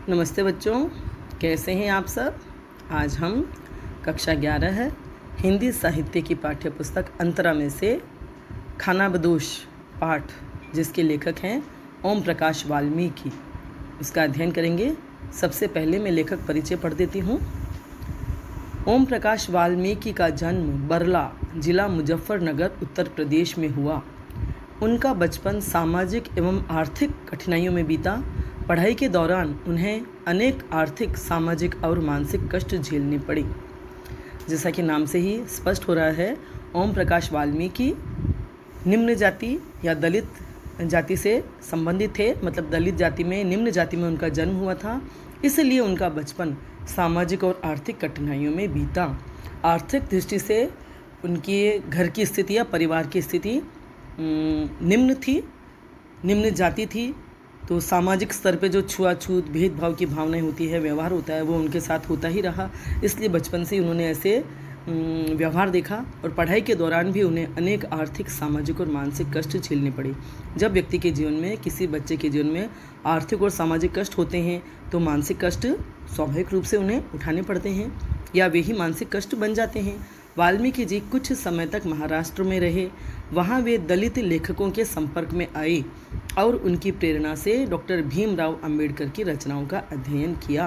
नमस्ते बच्चों, कैसे हैं आप सब। आज हम कक्षा 11 है हिंदी साहित्य की पाठ्य पुस्तक अंतरा में से खानाबदोश पाठ, जिसके लेखक हैं ओम प्रकाश वाल्मीकि, उसका अध्ययन करेंगे। सबसे पहले मैं लेखक परिचय पढ़ देती हूँ। ओम प्रकाश वाल्मीकि का जन्म बरला, जिला मुजफ्फरनगर, उत्तर प्रदेश में हुआ। उनका बचपन सामाजिक एवं आर्थिक कठिनाइयों में बीता। पढ़ाई के दौरान उन्हें अनेक आर्थिक, सामाजिक और मानसिक कष्ट झेलने पड़े। जैसा कि नाम से ही स्पष्ट हो रहा है, ओम प्रकाश वाल्मीकि निम्न जाति या दलित जाति से संबंधित थे। मतलब दलित जाति में, निम्न जाति में उनका जन्म हुआ था, इसलिए उनका बचपन सामाजिक और आर्थिक कठिनाइयों में बीता। आर्थिक दृष्टि से उनके घर की स्थिति या परिवार की स्थिति निम्न थी, निम्न जाति थी। तो सामाजिक स्तर पे जो छुआछूत, भेदभाव की भावनाएं होती है, व्यवहार होता है, वो उनके साथ होता ही रहा। इसलिए बचपन से ही उन्होंने ऐसे व्यवहार देखा और पढ़ाई के दौरान भी उन्हें अनेक आर्थिक, सामाजिक और मानसिक कष्ट झेलने पड़े। जब व्यक्ति के जीवन में, किसी बच्चे के जीवन में आर्थिक और सामाजिक कष्ट होते हैं तो मानसिक कष्ट स्वाभाविक रूप से उन्हें उठाने पड़ते हैं या वे ही मानसिक कष्ट बन जाते हैं। वाल्मीकि जी कुछ समय तक महाराष्ट्र में रहे। वहाँ वे दलित लेखकों के संपर्क में आए और उनकी प्रेरणा से डॉक्टर भीमराव अंबेडकर की रचनाओं का अध्ययन किया।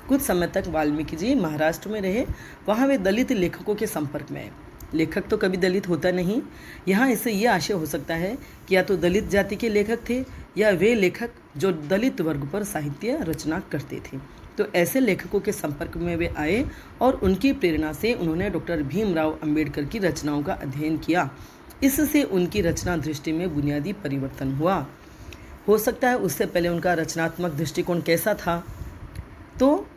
कुछ समय तक वाल्मीकि जी महाराष्ट्र में रहे, वहाँ वे दलित लेखकों के संपर्क में आए। लेखक तो कभी दलित होता नहीं। यहाँ इससे ये आशय हो सकता है कि या तो दलित जाति के लेखक थे या वे लेखक जो दलित वर्ग पर साहित्य रचना करते थे। तो ऐसे लेखकों के संपर्क में वे आए और उनकी प्रेरणा से उन्होंने डॉक्टर भीमराव अंबेडकर की रचनाओं का अध्ययन किया। इससे उनकी रचना दृष्टि में बुनियादी परिवर्तन हुआ। हो सकता है उससे पहले उनका रचनात्मक दृष्टिकोण कैसा था, तो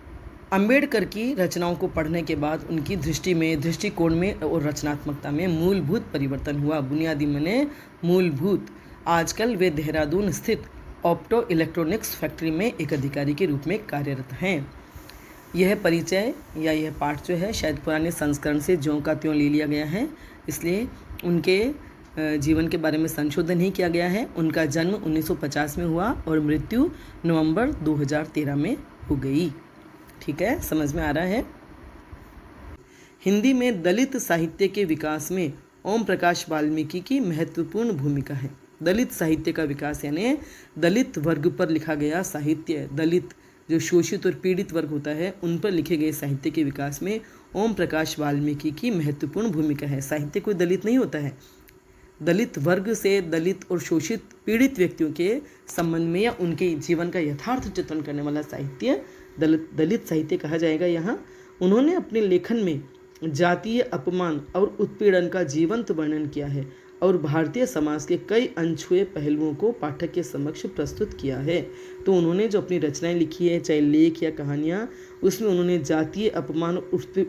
अंबेडकर की रचनाओं को पढ़ने के बाद उनकी दृष्टि में, दृष्टिकोण में और रचनात्मकता में मूलभूत परिवर्तन हुआ। बुनियादी माने मूलभूत। आजकल वे देहरादून स्थित ऑप्टो इलेक्ट्रॉनिक्स फैक्ट्री में एक अधिकारी के रूप में कार्यरत हैं। यह परिचय या यह पाठ जो है शायद पुराने संस्करण से ज्यों का त्यों ले लिया गया है, इसलिए उनके जीवन के बारे में संशोधन ही किया गया है। उनका जन्म 1950 में हुआ और मृत्यु नवंबर 2013 में हो गई। ठीक है, समझ में आ रहा है। हिंदी में दलित साहित्य के विकास में ओम प्रकाश वाल्मीकि की महत्वपूर्ण भूमिका है। दलित साहित्य का विकास यानी दलित वर्ग पर लिखा गया साहित्य, दलित जो शोषित और पीड़ित वर्ग होता है उन पर लिखे गए साहित्य के विकास में ओम प्रकाश वाल्मीकि की महत्वपूर्ण भूमिका है। साहित्य कोई दलित नहीं होता है। दलित वर्ग से, दलित और शोषित पीड़ित व्यक्तियों के संबंध में या उनके जीवन का यथार्थ चित्रण करने वाला साहित्य दलित साहित्य कहा जाएगा। यहाँ उन्होंने अपने लेखन में जातीय अपमान और उत्पीड़न का जीवंत वर्णन किया है और भारतीय समाज के कई अनछुए पहलुओं को पाठक के समक्ष प्रस्तुत किया है। तो उन्होंने जो अपनी रचनाएं लिखी है, चाहे लेख या कहानियाँ, उसमें उन्होंने जातीय अपमान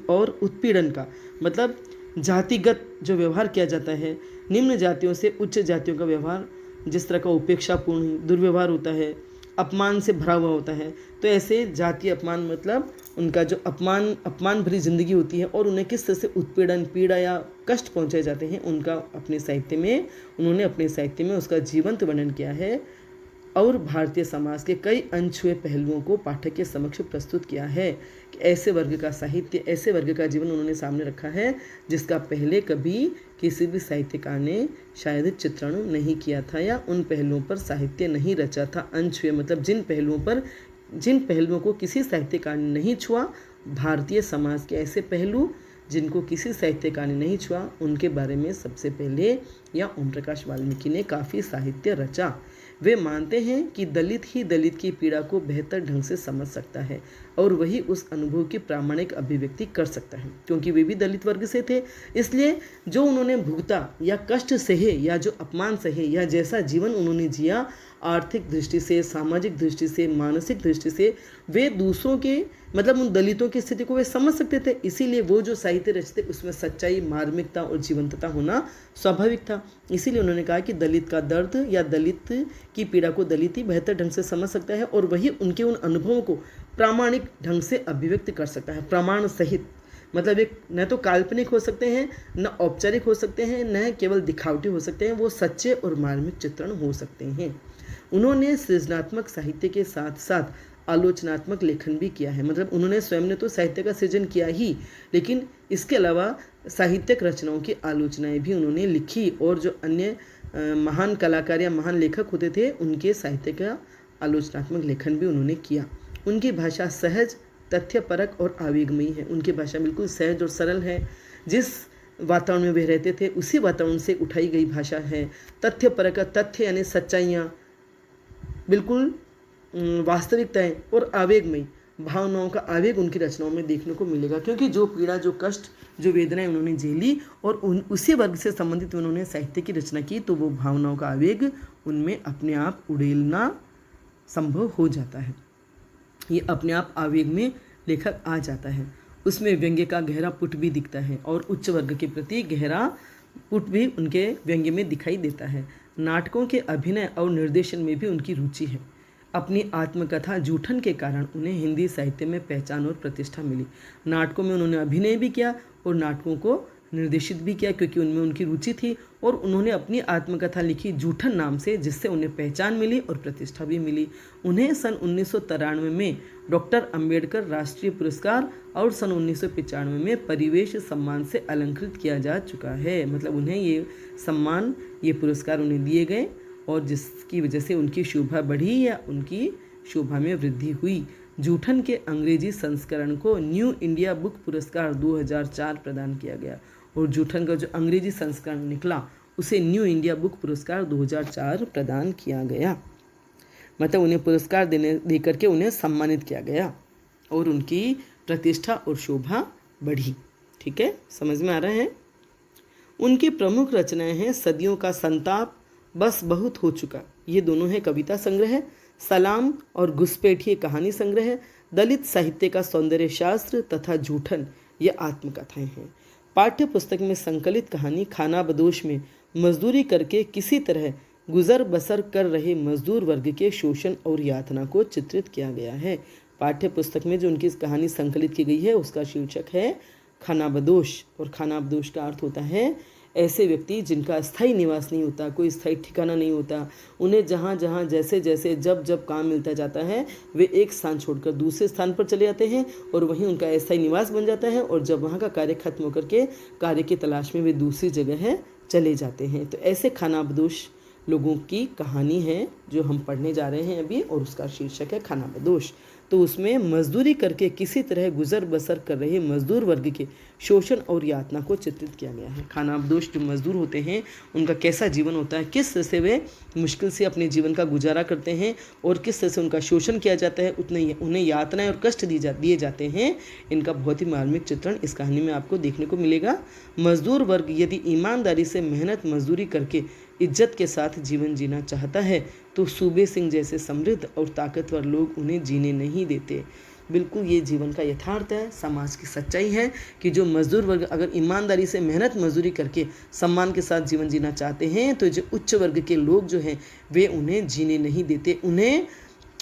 और उत्पीड़न का, मतलब जातिगत जो व्यवहार किया जाता है, निम्न जातियों से उच्च जातियों का व्यवहार, जिस तरह का उपेक्षापूर्ण दुर्व्यवहार होता है, अपमान से भरा हुआ होता है, तो ऐसे जातीय अपमान मतलब उनका जो अपमान भरी जिंदगी होती है और उन्हें किस तरह से उत्पीड़न, पीड़ा या कष्ट पहुंचाए जाते हैं, उनका उन्होंने अपने साहित्य में उसका जीवंत वर्णन किया है और भारतीय समाज के कई अनछुए पहलुओं को पाठक के समक्ष प्रस्तुत किया है। कि ऐसे वर्ग का साहित्य, ऐसे वर्ग का जीवन उन्होंने सामने रखा है जिसका पहले कभी किसी भी साहित्यकार ने शायद चित्रण नहीं किया था या उन पहलुओं पर साहित्य नहीं रचा था। अनछुए मतलब जिन पहलुओं को किसी साहित्यकार ने नहीं छुआ, भारतीय समाज के ऐसे पहलू जिनको किसी साहित्यकार ने नहीं छुआ, उनके बारे में सबसे पहले या ओम प्रकाश वाल्मीकि ने काफ़ी साहित्य रचा। वे मानते हैं कि दलित ही दलित की पीड़ा को बेहतर ढंग से समझ सकता है और वही उस अनुभव की प्रामाणिक अभिव्यक्ति कर सकता है, क्योंकि वे भी दलित वर्ग से थे। इसलिए जो उन्होंने भुगता या कष्ट सहे या जो अपमान सहे या जैसा जीवन उन्होंने जिया, आर्थिक दृष्टि से, सामाजिक दृष्टि से, मानसिक दृष्टि से वे दूसरों के, मतलब उन दलितों की स्थिति को वे समझ सकते थे। इसीलिए वो जो साहित्य रचते उसमें सच्चाई, मार्मिकता और जीवंतता होना स्वाभाविक था। इसीलिए उन्होंने कहा कि दलित का दर्द या दलित की पीड़ा को दलित ही बेहतर ढंग से समझ सकता है और वही उनके उन अनुभवों को प्रामाणिक ढंग से अभिव्यक्त कर सकता है, प्रमाण सहित। मतलब एक न तो काल्पनिक हो सकते हैं, न औपचारिक हो सकते हैं, न केवल दिखावटी हो सकते हैं, वो सच्चे और मार्मिक चित्रण हो सकते हैं। उन्होंने सृजनात्मक साहित्य के साथ साथ आलोचनात्मक लेखन भी किया है। मतलब उन्होंने स्वयं ने तो साहित्य का सृजन किया ही, लेकिन इसके अलावा साहित्यिक रचनाओं की आलोचनाएं भी उन्होंने लिखी, और जो अन्य महान कलाकार या महान लेखक होते थे उनके साहित्य का आलोचनात्मक लेखन भी उन्होंने किया। उनकी भाषा सहज, तथ्यपरक और आवेगमयी है। उनकी भाषा बिल्कुल सहज और सरल है। जिस वातावरण में वे रहते थे उसी वातावरण से उठाई गई भाषा है। तथ्यपरक, तथ्य यानी सच्चाइयाँ, बिल्कुल वास्तविकताएं और आवेगमयी भावनाओं का आवेग उनकी रचनाओं में देखने को मिलेगा, क्योंकि जो पीड़ा, जो कष्ट, जो वेदनाएं उन्होंने झेली और उसी वर्ग से संबंधित उन्होंने साहित्य की रचना की, तो वो भावनाओं का आवेग उनमें अपने आप उड़ेलना संभव हो जाता है। ये अपने आप आवेग में लेखक आ जाता है। उसमें व्यंग्य का गहरा पुट भी दिखता है और उच्च वर्ग के प्रति गहरा पुट भी उनके व्यंग्य में दिखाई देता है। नाटकों के अभिनय और निर्देशन में भी उनकी रुचि है। अपनी आत्मकथा जूठन के कारण उन्हें हिंदी साहित्य में पहचान और प्रतिष्ठा मिली। नाटकों में उन्होंने अभिनय भी किया और नाटकों को निर्देशित भी किया, क्योंकि उनमें उनकी रुचि थी, और उन्होंने अपनी आत्मकथा लिखी जूठन नाम से, जिससे उन्हें पहचान मिली और प्रतिष्ठा भी मिली। उन्हें सन 1993 में डॉक्टर अंबेडकर राष्ट्रीय पुरस्कार और सन 1995 में परिवेश सम्मान से अलंकृत किया जा चुका है। मतलब उन्हें ये सम्मान, ये पुरस्कार उन्हें दिए गए, और जिसकी वजह से उनकी शोभा बढ़ी या उनकी शोभा में वृद्धि हुई। जूठन के अंग्रेजी संस्करण को न्यू इंडिया बुक पुरस्कार 2004 प्रदान किया गया, और जूठन का जो अंग्रेजी संस्करण निकला उसे न्यू इंडिया बुक पुरस्कार 2004 प्रदान किया गया। मतलब उन्हें पुरस्कार दे करके उन्हें सम्मानित किया गया और उनकी प्रतिष्ठा और शोभा बढ़ी। ठीक है, समझ में आ रहा है। उनकी प्रमुख रचनाएं हैं सदियों का संताप, बस बहुत हो चुका, ये दोनों है कविता संग्रह, सलाम और घुसपैठिए कहानी संग्रह, दलित साहित्य का सौंदर्य शास्त्र तथा जूठन, ये आत्मकथाएं हैं। पाठ्य पुस्तक में संकलित कहानी खाना बदोश में मजदूरी करके किसी तरह गुजर बसर कर रहे मजदूर वर्ग के शोषण और यातना को चित्रित किया गया है। पाठ्य पुस्तक में जो उनकी कहानी संकलित की गई है उसका शीर्षक है खाना बदोश, और खाना बदोश का अर्थ होता है ऐसे व्यक्ति जिनका स्थायी निवास नहीं होता, कोई स्थायी ठिकाना नहीं होता। उन्हें जहाँ जहाँ जैसे जैसे जब जब काम मिलता जाता है वे एक स्थान छोड़कर दूसरे स्थान पर चले जाते हैं और वहीं उनका अस्थायी निवास बन जाता है, और जब वहाँ का कार्य खत्म होकर के कार्य की तलाश में वे दूसरी जगह चले जाते हैं। तो ऐसे खानाबदोश लोगों की कहानी है जो हम पढ़ने जा रहे हैं अभी, और उसका शीर्षक है खानाबदोश। तो उसमें मजदूरी करके किसी तरह गुजर बसर कर रहे मजदूर वर्ग के शोषण और यातना को चित्रित किया गया है। खानाबदोश जो मजदूर होते हैं उनका कैसा जीवन होता है, किस तरह से वे मुश्किल से अपने जीवन का गुजारा करते हैं और किस तरह से उनका शोषण किया जाता है, उन्हें यातनाएं और कष्ट दिए जाते हैं, इनका बहुत ही मार्मिक चित्रण इस कहानी में आपको देखने को मिलेगा। मजदूर वर्ग यदि ईमानदारी से मेहनत मजदूरी करके इज्जत के साथ जीवन जीना चाहता है तो सूबे सिंह जैसे समृद्ध और ताकतवर लोग उन्हें जीने नहीं देते। बिल्कुल ये जीवन का यथार्थ है, समाज की सच्चाई है कि जो मजदूर वर्ग अगर ईमानदारी से मेहनत मजदूरी करके सम्मान के साथ जीवन जीना चाहते हैं तो जो उच्च वर्ग के लोग जो हैं वे उन्हें जीने नहीं देते।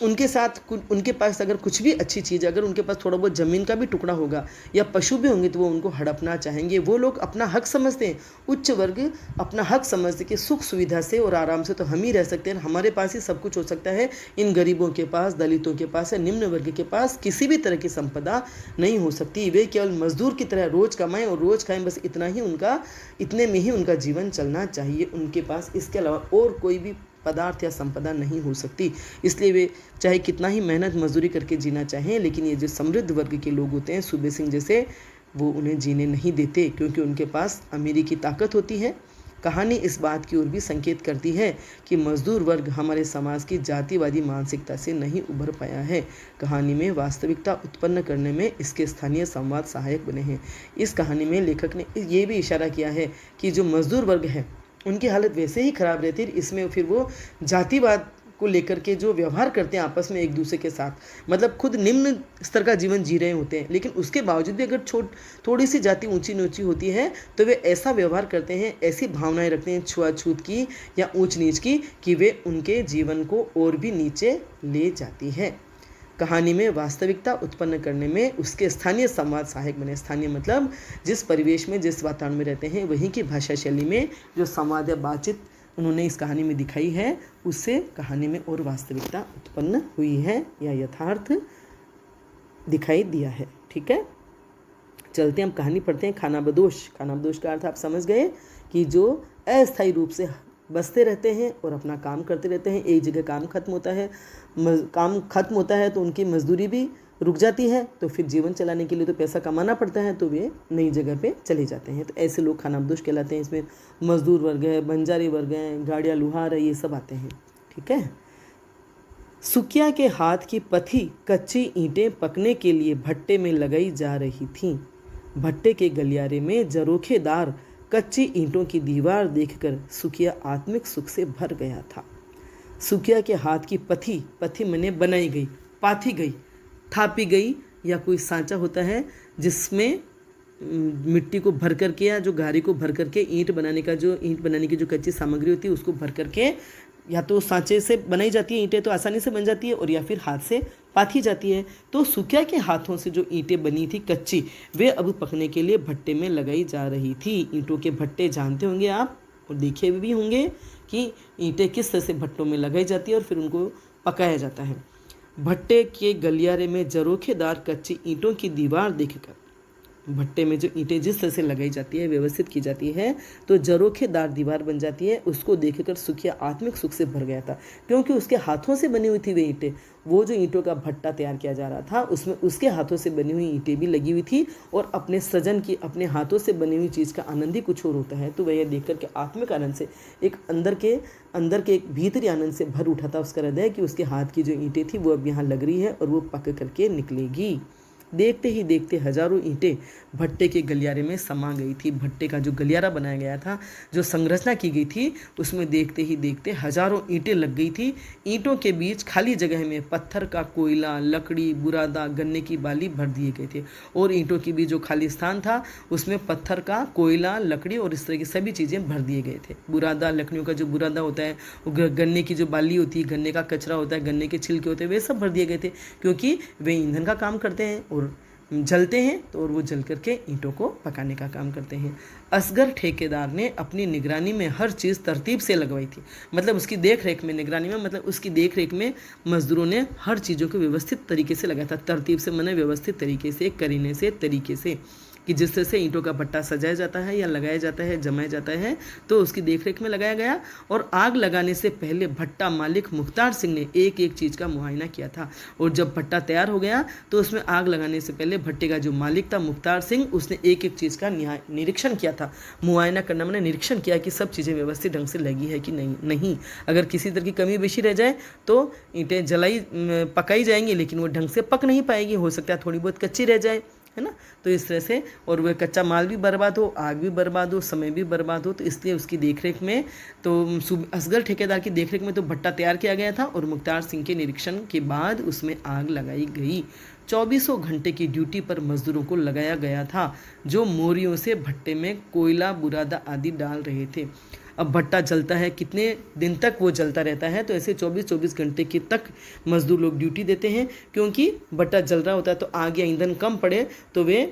उनके पास अगर कुछ भी अच्छी चीज़, अगर उनके पास थोड़ा बहुत ज़मीन का भी टुकड़ा होगा या पशु भी होंगे तो वो उनको हड़पना चाहेंगे। वो लोग अपना हक समझते हैं, उच्च वर्ग अपना हक समझते कि सुख सुविधा से और आराम से तो हम ही रह सकते हैं, हमारे पास ही सब कुछ हो सकता है। इन गरीबों के पास, दलितों के पास या निम्न वर्ग के पास किसी भी तरह की संपदा नहीं हो सकती। वे केवल मजदूर की तरह रोज़ कमाएं और रोज़ खाएं, बस इतने में ही उनका जीवन चलना चाहिए। उनके पास इसके अलावा और कोई भी पदार्थ या संपदा नहीं हो सकती। इसलिए वे चाहे कितना ही मेहनत मजदूरी करके जीना चाहें, लेकिन ये जो समृद्ध वर्ग के लोग होते हैं सूबे सिंह जैसे, वो उन्हें जीने नहीं देते क्योंकि उनके पास अमीरी की ताकत होती है। कहानी इस बात की ओर भी संकेत करती है कि मजदूर वर्ग हमारे समाज की जातिवादी मानसिकता से नहीं उभर पाया है। कहानी में वास्तविकता उत्पन्न करने में इसके स्थानीय संवाद सहायक बने हैं। इस कहानी में लेखक ने ये भी इशारा किया है कि जो मजदूर वर्ग है उनकी हालत वैसे ही खराब रहती है, इसमें फिर वो जातिवाद को लेकर के जो व्यवहार करते हैं आपस में एक दूसरे के साथ, मतलब खुद निम्न स्तर का जीवन जी रहे होते हैं, लेकिन उसके बावजूद भी अगर थोड़ी सी जाति ऊंची नीची होती है तो वे ऐसा व्यवहार करते हैं, ऐसी भावनाएं रखते हैं छुआछूत की या ऊंच नीच की कि वे उनके जीवन को और भी नीचे ले जाती है। कहानी में वास्तविकता उत्पन्न करने में उसके स्थानीय संवाद सहायक बने। स्थानीय मतलब जिस परिवेश में, जिस वातावरण में रहते हैं वहीं की भाषा शैली में जो संवाद या बातचीत उन्होंने इस कहानी में दिखाई है, उससे कहानी में और वास्तविकता उत्पन्न हुई है या यथार्थ दिखाई दिया है। ठीक है, चलते हैं, हम कहानी पढ़ते हैं। खानाबदोश। खानाबदोश का अर्थ आप समझ गए कि जो अस्थायी रूप से बसते रहते हैं और अपना काम करते रहते हैं। एक जगह काम खत्म होता है तो उनकी मजदूरी भी रुक जाती है, तो फिर जीवन चलाने के लिए तो पैसा कमाना पड़ता है, तो वे नई जगह पे चले जाते हैं। तो ऐसे लोग खानाबदोश कहलाते हैं। इसमें मजदूर वर्ग है, बंजारी वर्ग हैं, गाड़ियाँ लुहार है, ये सब आते हैं। ठीक है। सुकिया के हाथ की पथी कच्ची ईंटें पकने के लिए भट्टे में लगाई जा रही थीं। भट्टे के गलियारे में जरोखेदार कच्ची ईंटों की दीवार देखकर सुकिया आत्मिक सुख से भर गया था। सुकिया के हाथ की पथी मने बनाई गई, पाथी गई, थापी गई, या कोई सांचा होता है जिसमें मिट्टी को भर करके या जो गारी को भर करके ईंट बनाने की जो कच्ची सामग्री होती है उसको भर करके या तो सांचे से बनाई जाती है ईंटें, तो आसानी से बन जाती है, और या फिर हाथ से पाथी जाती है। तो सुकिया के हाथों से जो ईंटें बनी थी कच्ची, वे अब पकने के लिए भट्टे में लगाई जा रही थी। ईंटों के भट्टे जानते होंगे आप, और देखे भी होंगे कि ईंटें किस तरह से भट्टों में लगाई जाती है और फिर उनको पकाया जाता है। भट्टे के गलियारे में जरोखेदार कच्ची ईंटों की दीवार देखकर, भट्टे में जो ईंटें जिस तरह से लगाई जाती है, व्यवस्थित की जाती है, तो जरोखेदार दीवार बन जाती है। उसको देखकर सुखिया आत्मिक सुख से भर गया था, क्योंकि उसके हाथों से बनी हुई थी वे ईंटें। वो जो ईंटों का भट्टा तैयार किया जा रहा था उसमें उसके हाथों से बनी हुई ईंटें भी लगी हुई थी, और अपने सृजन की, अपने हाथों से बनी हुई चीज़ का आनंद ही कुछ और होता है। तो वह देख करके आत्मिक आनंद से, एक अंदर के एक भीतरी आनंद से भर उठा था उसका हृदय, कि उसके हाथ की जो ईंटें थी वो अब यहाँ लग रही है और वो पक करके निकलेगी। देखते ही देखते हजारों ईंटें भट्टे के गलियारे में समा गई थी। भट्टे का जो गलियारा बनाया गया था, जो संरचना की गई थी, उसमें देखते ही देखते हजारों ईंटें लग गई थी। ईंटों के बीच खाली जगह में पत्थर का कोयला, लकड़ी, बुरादा, गन्ने की बाली भर दिए गए थे, और ईंटों के बीच जो खाली स्थान था उसमें पत्थर का कोयला, लकड़ी और इस तरह की सभी चीज़ें भर दिए गए थे। बुरादा, लकड़ियों का जो बुरादा होता है, गन्ने की जो बाली होती है, गन्ने का कचरा होता है, गन्ने के छिलके होते हैं, वे सब भर दिए गए थे, क्योंकि वे ईंधन का काम करते हैं और जलते हैं, तो और वो जल करके ईंटों को पकाने का काम करते हैं। असगर ठेकेदार ने अपनी निगरानी में हर चीज़ तरतीब से लगवाई थी। मतलब उसकी देख रेख में, निगरानी में मतलब उसकी देख रेख में मजदूरों ने हर चीज़ों को व्यवस्थित तरीके से लगाया था। तरतीब से माने व्यवस्थित तरीके से, करीने से, तरीके से, कि जिस तरह से ईंटों का भट्टा सजाया जाता है या लगाया जाता है, जमाया जाता है, तो उसकी देखरेख में लगाया गया। और आग लगाने से पहले भट्टा मालिक मुख्तार सिंह ने एक एक चीज़ का मुआयना किया था। और जब भट्टा तैयार हो गया तो उसमें आग लगाने से पहले भट्टे का जो मालिक था मुख्तार सिंह, उसने एक एक चीज़ का निरीक्षण किया था। मुआयना करना मैंने निरीक्षण किया कि सब चीज़ें व्यवस्थित ढंग से लगी है कि नहीं। अगर किसी तरह की कमी बेशी रह जाए तो ईंटें पकाई जाएंगी, लेकिन वो ढंग से पक नहीं पाएगी, हो सकता है थोड़ी बहुत कच्ची रह जाए, है ना। तो इस तरह से, और वह कच्चा माल भी बर्बाद हो, आग भी बर्बाद हो, समय भी बर्बाद हो, तो इसलिए उसकी देखरेख में, तो असगर ठेकेदार की देखरेख में तो भट्टा तैयार किया गया था, और मुख्तार सिंह के निरीक्षण के बाद उसमें आग लगाई गई। 2400 घंटे की ड्यूटी पर मजदूरों को लगाया गया था, जो मोरियों से भट्टे में कोयला, बुरादा आदि डाल रहे थे। अब भट्टा जलता है, कितने दिन तक वो जलता रहता है, तो ऐसे 24-24 घंटे की तक मजदूर लोग ड्यूटी देते हैं, क्योंकि भट्टा जल रहा होता है तो आग या ईंधन कम पड़े तो वे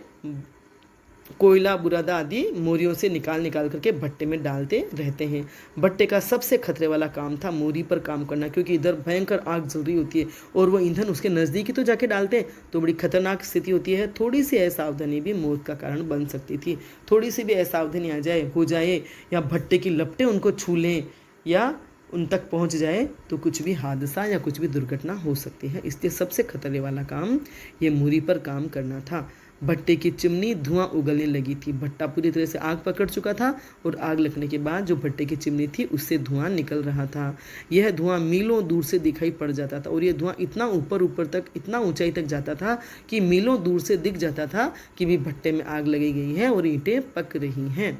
कोयला, बुरादा आदि मोरियों से निकाल करके भट्टे में डालते रहते हैं। भट्टे का सबसे खतरे वाला काम था मोरी पर काम करना, क्योंकि इधर भयंकर आग जल रही होती है और वो ईंधन उसके नज़दीक ही तो जाके डालते हैं, तो बड़ी खतरनाक स्थिति होती है। थोड़ी सी असावधानी भी मौत का कारण बन सकती थी। थोड़ी सी भी असावधानी हो जाए या भट्टे की लपटें उनको छू लें या उन तक पहुंच जाए तो कुछ भी हादसा या कुछ भी दुर्घटना हो सकती है। इसलिए सबसे खतरे वाला काम ये मोरी पर काम करना था। भट्टे की चिमनी धुआं उगलने लगी थी। भट्टा पूरी तरह से आग पकड़ चुका था और आग लगने के बाद जो भट्टे की चिमनी थी उससे धुआं निकल रहा था। यह धुआं मीलों दूर से दिखाई पड़ जाता था, और यह धुआं इतना ऊपर तक, इतना ऊंचाई तक जाता था कि मीलों दूर से दिख जाता था कि भी भट्टे में आग लगी गई है और ईंटें पक रही हैं।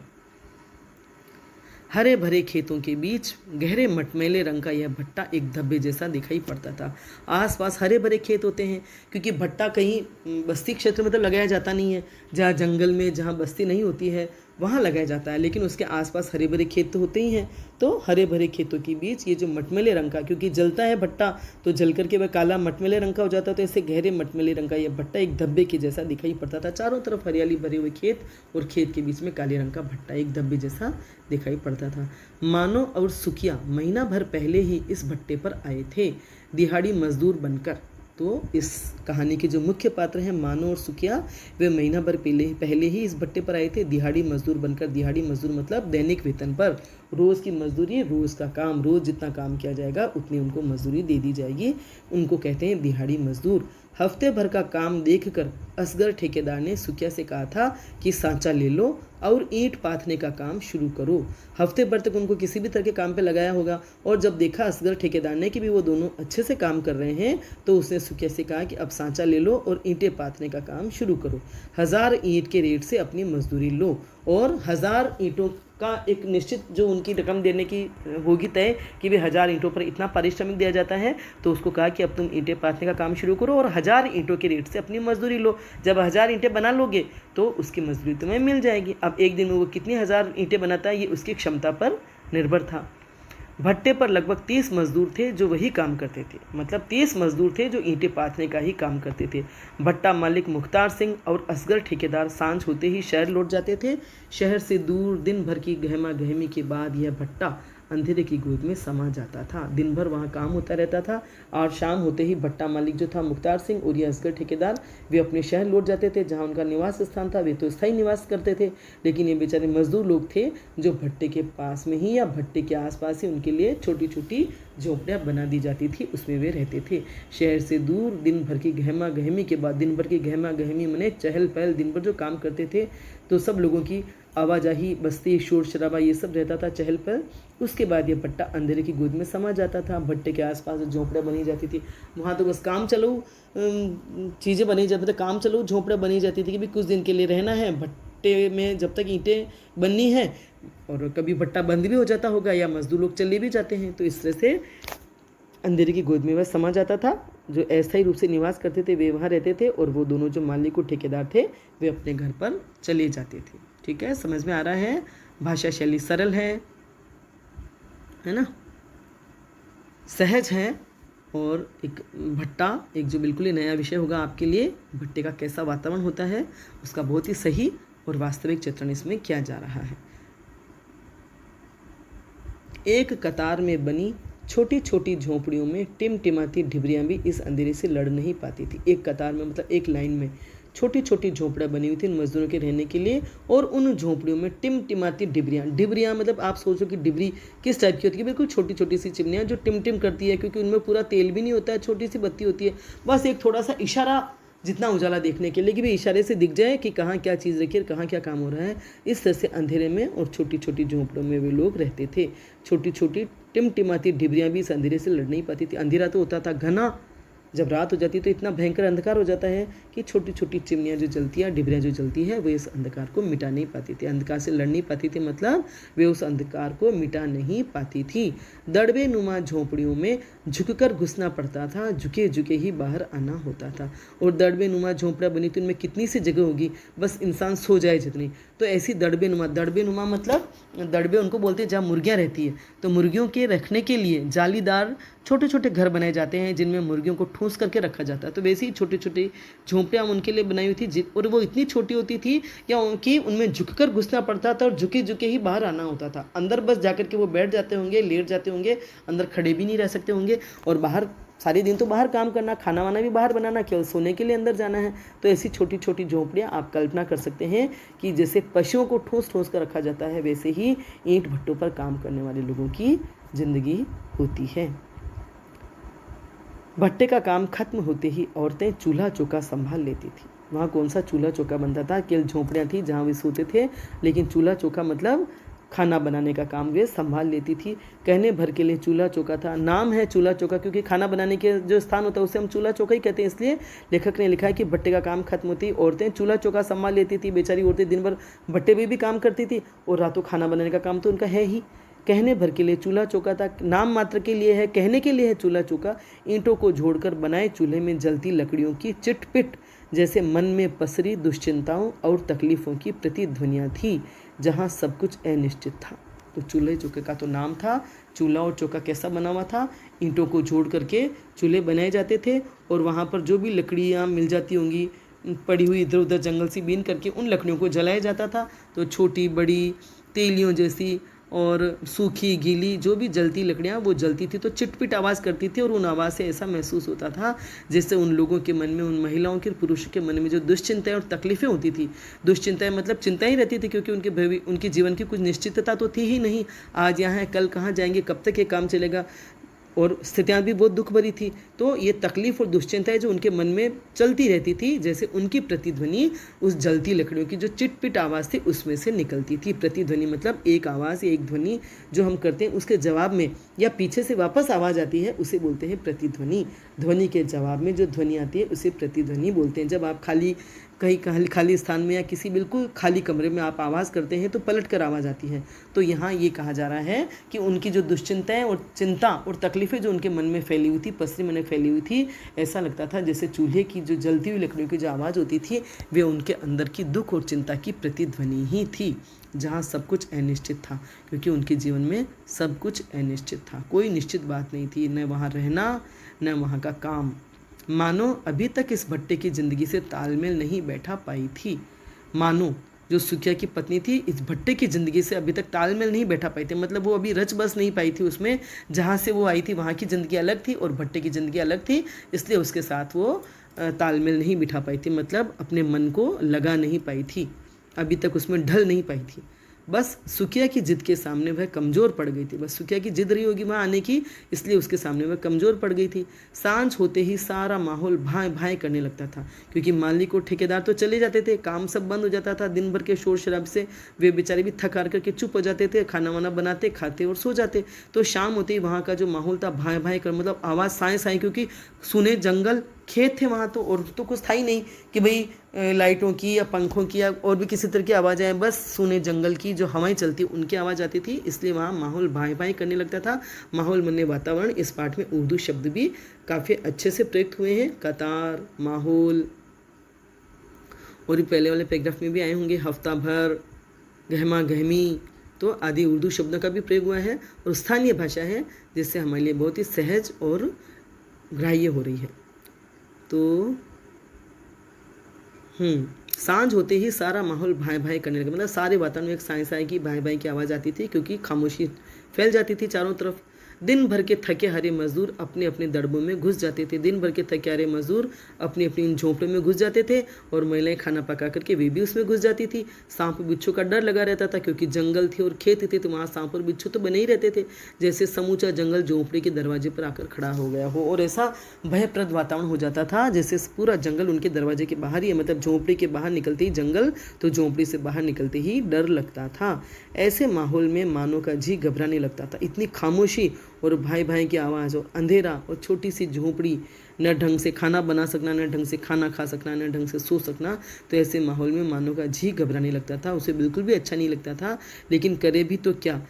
हरे भरे खेतों के बीच गहरे मटमैले रंग का यह भट्टा एक धब्बे जैसा दिखाई पड़ता था। आसपास हरे भरे खेत होते हैं, क्योंकि भट्टा कहीं बस्ती क्षेत्र में तो लगाया जाता नहीं है। जहाँ जंगल में, जहाँ बस्ती नहीं होती है, वहाँ लगाया जाता है। लेकिन उसके आसपास हरे भरे खेत तो होते ही हैं, तो हरे भरे खेतों के बीच ये जो मटमैले रंग का, क्योंकि जलता है भट्टा तो जल करके वह काला मटमैले रंग का हो जाता है, तो ऐसे गहरे मटमैले रंग का यह भट्टा एक धब्बे के जैसा दिखाई पड़ता था। चारों तरफ हरियाली भरे हुए खेत और खेत के बीच में काले रंग का भट्टा एक धब्बे जैसा दिखाई पड़ता था। मानो और सुखिया महीना भर पहले ही इस भट्टे पर आए थे, दिहाड़ी मजदूर बनकर। तो इस कहानी के जो मुख्य पात्र हैं मानो और सुखिया, वे महीना भर पहले ही इस भट्टे पर आए थे दिहाड़ी मजदूर बनकर। दिहाड़ी मजदूर मतलब दैनिक वेतन पर, रोज़ की मजदूरी, रोज़ का काम, रोज़ जितना काम किया जाएगा उतनी उनको मजदूरी दे दी जाएगी, उनको कहते हैं दिहाड़ी मजदूर। हफ्ते भर का काम देखकर असगर ठेकेदार ने सुखिया से कहा था कि सांचा ले लो और ईंट पाथने का काम शुरू करो। हफ्ते भर तक उनको किसी भी तरह के काम पे लगाया होगा, और जब देखा असगर ठेकेदार ने कि भी वो दोनों अच्छे से काम कर रहे हैं, तो उसने सुखिया से कहा कि अब सांचा ले लो और ईंटें पाथने का काम शुरू करो। 1000 ईंट के रेट से अपनी मजदूरी लो, और 1000 ईंटों का एक निश्चित जो उनकी रकम देने की होगी तय कि वे 1000 ईंटों पर इतना पारिश्रमिक दिया जाता है। तो उसको कहा कि अब तुम ईंटें पाथने का काम शुरू करो और 1000 ईंटों के रेट से अपनी मजदूरी लो। जब 1000 ईंटें बना लोगे तो उसकी मजदूरी तुम्हें मिल जाएगी। अब एक दिन में वो कितनी 1000 ईंटें बनाता है ये उसकी क्षमता पर निर्भर था। भट्टे पर लगभग 30 मजदूर थे जो वही काम करते थे, मतलब 30 मजदूर थे जो ईंटें पाथने का ही काम करते थे। भट्टा मालिक मुख्तार सिंह और असगर ठेकेदार सांझ होते ही शहर लौट जाते थे। शहर से दूर दिन भर की गहमा गहमी के बाद यह भट्टा अंधेरे की गोद में समा जाता था। दिन भर वहाँ काम होता रहता था, और शाम होते ही भट्टा मालिक जो था मुख्तार सिंह और ये असगर ठेकेदार, वे अपने शहर लौट जाते थे जहाँ उनका निवास स्थान था। वे तो स्थायी निवास करते थे, लेकिन ये बेचारे मजदूर लोग थे जो भट्टे के पास में ही या भट्टे के आसपास ही उनके लिए छोटी छोटी झोपड़ियाँ बना दी जाती थी, उसमें वे रहते थे। शहर से दूर दिन भर की गहमा गहमी के बाद, दिन भर की गहमा गहमी मने चहल पहल, दिन भर जो काम करते थे तो सब लोगों की आवाजाही, बस्ती, शोर शराबा ये सब रहता था, चहल पहल। उसके बाद ये भट्टा अंधेरे की गोद में समा जाता था। भट्टे के आसपास झोंपड़ियाँ बनी जाती थी, वहाँ तो बस काम चलो चीज़ें बनी जाती थी, काम चलो झोंपड़ियाँ बनी जाती थी कि भी कुछ दिन के लिए रहना है भट्टे में, जब तक ईंटें बननी है। और कभी भट्टा बंद भी हो जाता होगा या मजदूर लोग चले भी जाते हैं, तो इस तरह से अंधेरे की गोद में वह समा जाता था। जो अस्थायी रूप से निवास करते थे वे वहाँ रहते थे, और वो दोनों जो मालिक और ठेकेदार थे वे अपने घर पर चले जाते थे। ठीक है, समझ में आ रहा है? भाषा शैली सरल है ना, सहज है, और एक भट्टा एक जो बिल्कुल ही नया विषय होगा आपके लिए। भट्टे का कैसा वातावरण होता है उसका बहुत ही सही और वास्तविक चित्रण इसमें किया जा रहा है। एक कतार में बनी छोटी छोटी झोंपड़ियों में टिमटिमाती ढिबरियाँ भी इस अंधेरे से लड़ नहीं पाती थी। एक कतार में मतलब एक लाइन में छोटी छोटी झोंपड़ियाँ बनी हुई थी मजदूरों के रहने के लिए, और उन झोंपड़ियों में टिमटिमाती डिबरियाँ, डिबरियाँ मतलब आप सोचो कि डिबरी किस टाइप की होती है, बिल्कुल छोटी छोटी सी चिमनियाँ जो टिमटिम करती है, क्योंकि उनमें पूरा तेल भी नहीं होता है, छोटी सी बत्ती होती है, बस एक थोड़ा सा इशारा जितना उजाला देखने के लिए कि भी इशारे से दिख जाए कि कहाँ क्या चीज़ रखी है, कहाँ क्या काम हो रहा है। इस तरह से अंधेरे में और छोटी छोटी झोंपड़ों में वे लोग रहते थे। छोटी छोटी टिमटिमाती डिबरियाँ भी इस अंधेरे से लड़ नहीं पाती थी। अंधेरा तो होता था घना, जब रात हो जाती तो इतना भयंकर अंधकार हो जाता है कि छोटी छोटी चिमनियाँ जो जलती हैं, डिबरियाँ जो जलती है, वे इस अंधकार को मिटा नहीं पाती थी, अंधकार से लड़ नहीं पाती थी, मतलब वे उस अंधकार को मिटा नहीं पाती थी। दड़बे नुमा झोंपड़ियों में झुककर घुसना पड़ता था, झुके झुके ही बाहर आना होता था। और दड़बे नुमा झोंपड़ियाँ बनी तो उनमें कितनी सी जगह होगी, बस इंसान सो जाए जितनी, तो ऐसी दड़बे नुमा मतलब दड़बे उनको बोलते हैं जहाँ मुर्गियाँ रहती है, तो मुर्गियों के रखने के लिए जालीदार छोटे छोटे घर बनाए जाते हैं जिनमें मुर्गियों को ठूंस करके रखा जाता है। तो वैसे ही छोटी छोटी झोंपड़ियाँ उनके लिए बनाई हुई थी, और वो इतनी छोटी होती थी कि उनमें झुककर घुसना पड़ता था और झुके झुके ही बाहर आना होता था। अंदर बस जाकर के वो बैठ जाते होंगे, लेट जाते होंगे, अंदर खड़े भी नहीं रह सकते होंगे, और बाहर सारे दिन तो बाहर काम करना, खाना वाना भी बाहर बनाना, केवल सोने के लिए अंदर जाना है। तो ऐसी छोटी छोटी झोंपड़ियाँ आप कल्पना कर सकते हैं कि जैसे पशुओं को ठूंस ठूंस कर रखा जाता है, वैसे ही ईंट भट्टों पर काम करने वाले लोगों की जिंदगी होती है। भट्टे का काम खत्म होते ही औरतें चूल्हा चौका संभाल लेती थी। वहाँ कौन सा चूल्हा चौका बनता था, केवल झोंपड़ियाँ थी जहाँ वे सोते थे, लेकिन चूल्हा चौका मतलब खाना बनाने का काम वे संभाल लेती थी। कहने भर के लिए चूल्हा चौका था, नाम है चूल्हा चौका क्योंकि खाना बनाने के जो स्थान होता है उसे हम चूल्हा चौका ही कहते हैं। इसलिए लेखक ने लिखा है कि भट्टे का काम खत्म होती औरतें चूल्हा चौका संभाल लेती थी। बेचारी औरतें दिन भर भट्टे में भी काम करती थी और रातों खाना बनाने का काम तो उनका है ही। कहने भर के लिए चूल्हा चौका था, नाम मात्र के लिए है, कहने के लिए है चूल्हा चौका। ईंटों को जोड़कर बनाए चूल्हे में जलती लकड़ियों की चिटपिट जैसे मन में पसरी दुश्चिंताओं और तकलीफ़ों की प्रतिध्वनियाँ थी। जहाँ सब कुछ अनिश्चित था। तो चूल्हे चौके का तो नाम था। चूल्हा और चौका कैसा बना हुआ था? ईंटों को जोड़ करके चूल्हे बनाए जाते थे और वहाँ पर जो भी लकड़ियाँ मिल जाती होंगी पड़ी हुई इधर उधर जंगल से बीन करके उन लकड़ियों को जलाया जाता था। तो छोटी बड़ी तेलियों जैसी और सूखी गीली जो भी जलती लकड़ियाँ वो जलती थी तो चिटपिट आवाज़ करती थी और उन आवाज़ से ऐसा महसूस होता था जैसे उन लोगों के मन में, उन महिलाओं के, पुरुषों के मन में जो दुश्चिंताएं और तकलीफ़ें होती थी, दुश्चिंताएं मतलब चिंताएं रहती थी क्योंकि उनके जीवन की कुछ निश्चितता तो थी ही नहीं। आज यहाँ है, कल कहाँ जाएंगे, कब तक ये काम चलेगा, और स्थितियाँ भी बहुत दुख भरी थी। तो ये तकलीफ़ और दुश्चिंताएं जो उनके मन में चलती रहती थी, जैसे उनकी प्रतिध्वनि उस जलती लकड़ियों की जो चिटपिट आवाज़ थी उसमें से निकलती थी। प्रतिध्वनि मतलब एक आवाज़ या एक ध्वनि जो हम करते हैं उसके जवाब में या पीछे से वापस आवाज़ आती है उसे बोलते हैं प्रतिध्वनि। ध्वनि के जवाब में जो ध्वनि आती है उसे प्रतिध्वनि बोलते हैं। जब आप कहीं खाली स्थान में या किसी बिल्कुल खाली कमरे में आप आवाज़ करते हैं तो पलट कर आवाज़ आती है। तो यहाँ ये कहा जा रहा है कि उनकी जो दुश्चिंताएं और चिंता और तकलीफ़ें जो उनके मन में फैली हुई थी, पसरी मन में फैली हुई थी, ऐसा लगता था जैसे चूल्हे की जो जलती हुई लकड़ियों की जो आवाज़ होती थी वे उनके अंदर की दुख और चिंता की प्रतिध्वनि ही थी। जहाँ सब कुछ अनिश्चित था, क्योंकि उनके जीवन में सब कुछ अनिश्चित था, कोई निश्चित बात नहीं थी, न वहाँ रहना न वहाँ का काम। मानो अभी तक इस भट्टे की ज़िंदगी से तालमेल नहीं बैठा पाई थी। मानो जो सुखिया की पत्नी थी इस भट्टे की ज़िंदगी से अभी तक तालमेल नहीं बैठा पाई थी, मतलब वो अभी रच बस नहीं पाई थी उसमें। जहाँ से वो आई थी वहाँ की ज़िंदगी अलग थी और भट्टे की ज़िंदगी अलग थी, इसलिए उसके साथ वो तालमेल नहीं बिठा पाई थी, मतलब अपने मन को लगा नहीं पाई थी, अभी तक उसमें ढल नहीं पाई थी। बस सुखिया की जिद के सामने वह कमज़ोर पड़ गई थी। बस सुखिया की जिद रही होगी वहाँ आने की, इसलिए उसके सामने वह कमज़ोर पड़ गई थी। सांझ होते ही सारा माहौल भाए भाए करने लगता था, क्योंकि मालिक और ठेकेदार तो चले जाते थे, काम सब बंद हो जाता था। दिन भर के शोर शराब से वे बेचारे भी थक हार करके चुप हो जाते थे, खाना वाना बनाते, खाते और सो जाते। तो शाम होते ही वहाँ का जो माहौल था भाए भाए कर, मतलब आवाज़ साए साए, क्योंकि सुने जंगल खेत थे वहाँ, तो और तो कुछ था ही नहीं कि भाई लाइटों की या पंखों की या और भी किसी तरह की आवाज़ आए, बस सुने जंगल की जो हवाएं चलती उनकी आवाज़ आती थी, इसलिए वहाँ माहौल भाई भाई करने लगता था। माहौल बनने वातावरण, इस पाठ में उर्दू शब्द भी काफ़ी अच्छे से प्रयुक्त हुए हैं। कतार, माहौल, और ये पहले वाले पैराग्राफ में भी आए होंगे, हफ्ता भर, गहमा गहमी, तो आदि उर्दू शब्दों का भी प्रयोग हुआ है और स्थानीय भाषा है जिससे हमारे लिए बहुत ही सहज और ग्राह्य हो रही है। तो सांझ होते ही सारा माहौल भाई भाई करने लगा, मतलब सारे वातावरण में एक साए साए की भाई भाई की आवाज़ आती थी, क्योंकि खामोशी फैल जाती थी चारों तरफ। दिन भर के थके हारे मजदूर अपने अपने दड़बों में घुस जाते थे। दिन भर के थके हारे मजदूर अपनी अपनी झोंपड़े में घुस जाते थे और महिलाएं खाना पका करके वे भी उसमें घुस जाती थी। सांप बिच्छू का डर लगा रहता था, क्योंकि जंगल थे और खेत थे, तो वहाँ सांप और बिच्छू तो बने ही रहते थे, जैसे समूचा जंगल झोंपड़े के दरवाजे पर आकर खड़ा हो गया हो। और ऐसा भयप्रद वातावरण हो जाता था जैसे पूरा जंगल उनके दरवाजे के बाहर ही है, मतलब झोंपड़ी के बाहर निकलते ही जंगल, तो झोंपड़ी से बाहर निकलते ही डर लगता था। ऐसे माहौल में मानो का जी घबराने लगता था। इतनी खामोशी और भाई भाई की आवाज़ और अंधेरा और छोटी सी झोंपड़ी, न ढंग से खाना बना सकना, न ढंग से खाना खा सकना, न ढंग से सो सकना, तो ऐसे माहौल में मानो का जी घबराने लगता था। उसे बिल्कुल भी अच्छा नहीं लगता था, लेकिन करे भी तो क्या,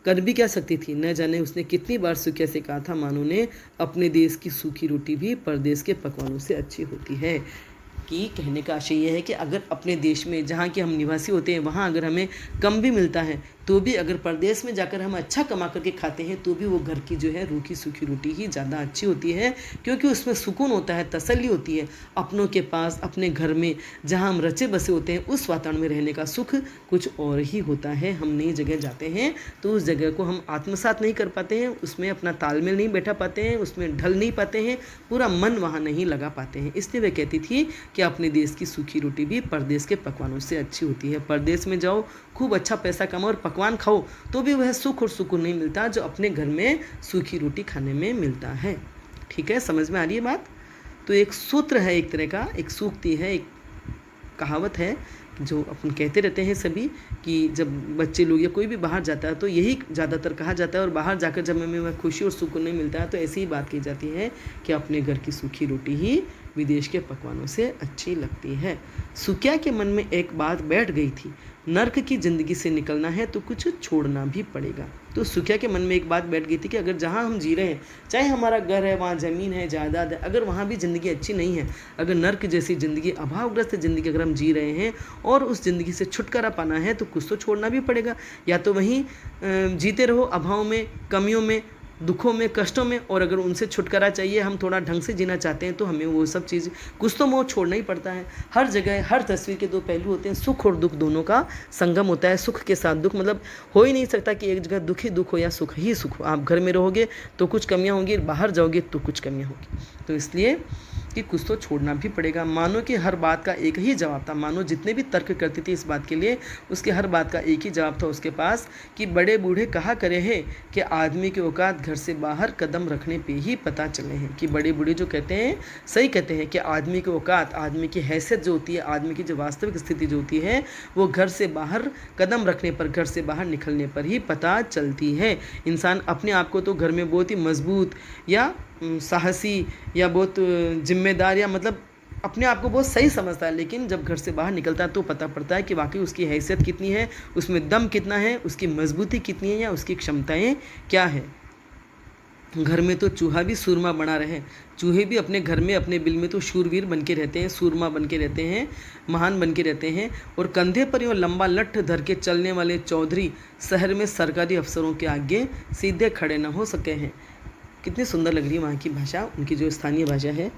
कर भी क्या सकती थी। न जाने उसने कितनी बार सुखिया से कहा था, मानो ने, अपने देश की सूखी रोटी भी परदेश के पकवानों से अच्छी होती है। कि कहने का आशय यह है कि अगर अपने देश में जहाँ के हम निवासी होते हैं वहाँ अगर हमें कम भी मिलता है, तो भी अगर परदेश में जाकर हम अच्छा कमा करके खाते हैं तो भी वो घर की जो है रूखी सूखी रोटी ही ज़्यादा अच्छी होती है, क्योंकि उसमें सुकून होता है, तसल्ली होती है। अपनों के पास, अपने घर में जहाँ हम रचे बसे होते हैं, उस वातावरण में रहने का सुख कुछ और ही होता है। हम नई जगह जाते हैं तो उस जगह को हम आत्मसात नहीं कर पाते हैं, उसमें अपना तालमेल नहीं बैठा पाते हैं, उसमें ढल नहीं पाते हैं, पूरा मन वहाँ नहीं लगा पाते हैं। इसलिए वह कहती थी कि अपने देश की सूखी रोटी भी परदेश के पकवानों से अच्छी होती है। परदेश में जाओ, खूब अच्छा पैसा कमाओ और पकवान खाओ, तो भी वह सुख और सुकून नहीं मिलता जो अपने घर में सूखी रोटी खाने में मिलता है। ठीक है, समझ में आ रही है बात? तो एक सूत्र है, एक तरह का एक सूक्ति है, एक कहावत है जो अपन कहते रहते हैं सभी, कि जब बच्चे लोग या कोई भी बाहर जाता है तो यही ज़्यादातर कहा जाता है, और बाहर जाकर जब हमें वह खुशी और सुकून नहीं मिलता है तो ऐसी ही बात की जाती है कि अपने घर की सूखी रोटी ही विदेश के पकवानों से अच्छी लगती है। सुकिया के मन में एक बात बैठ गई थी, नर्क की ज़िंदगी से निकलना है तो कुछ छोड़ना भी पड़ेगा। तो सुकिया के मन में एक बात बैठ गई थी कि अगर जहाँ हम जी रहे हैं, चाहे हमारा घर है, वहाँ ज़मीन है, जायदाद है, अगर वहाँ भी ज़िंदगी अच्छी नहीं है, अगर नर्क जैसी ज़िंदगी, अभावग्रस्त ज़िंदगी अगर हम जी रहे हैं और उस ज़िंदगी से छुटकारा पाना है तो कुछ तो छोड़ना भी पड़ेगा। या तो वहीं जीते रहो अभाव में, कमियों में, दुखों में, कष्टों में, और अगर उनसे छुटकारा चाहिए, हम थोड़ा ढंग से जीना चाहते हैं तो हमें वो सब चीज़, कुछ तो मोह छोड़ना ही पड़ता है। हर जगह, हर तस्वीर के दो पहलू होते हैं, सुख और दुख दोनों का संगम होता है। सुख के साथ दुख, मतलब हो ही नहीं सकता कि एक जगह दुख ही दुख हो या सुख ही सुख हो। आप घर में रहोगे तो कुछ कमियाँ होंगी, बाहर जाओगे तो कुछ कमियाँ होंगी। तो इसलिए कि कुछ तो छोड़ना भी पड़ेगा। मानो कि हर बात का एक ही जवाब था। मानो जितने भी तर्क करती थी इस बात के लिए, उसके हर बात का एक ही जवाब था उसके पास कि बड़े बूढ़े कहा करे हैं कि आदमी की औकात घर से बाहर कदम रखने पे ही पता चले हैं। कि बड़े बूढ़े जो कहते हैं सही कहते हैं कि आदमी की औकात, आदमी की हैसियत जो होती है, आदमी की जो वास्तविक स्थिति जो होती है, वो घर से बाहर कदम रखने पर, घर से बाहर निकलने पर ही पता चलती है। इंसान अपने आप को तो घर में बहुत ही मजबूत या साहसी या बहुत जिम्मेदार या मतलब अपने आप को बहुत सही समझता है, लेकिन जब घर से बाहर निकलता है तो पता पड़ता है कि वाकई उसकी हैसियत कितनी है, उसमें दम कितना है, उसकी मजबूती कितनी है या उसकी क्षमताएं क्या है। घर में तो चूहा भी सूरमा बना रहे, चूहे भी अपने घर में, अपने बिल में तो शूरवीर बन के रहते हैं, सूरमा बन के रहते हैं, महान बन के रहते हैं। और कंधे पर यूँ लंबा लट्ठ धर के चलने वाले चौधरी शहर में सरकारी अफसरों के आगे सीधे खड़े न हो सके हैं। कितनी सुंदर लग रही है वहाँ की भाषा, उनकी जो स्थानीय भाषा है।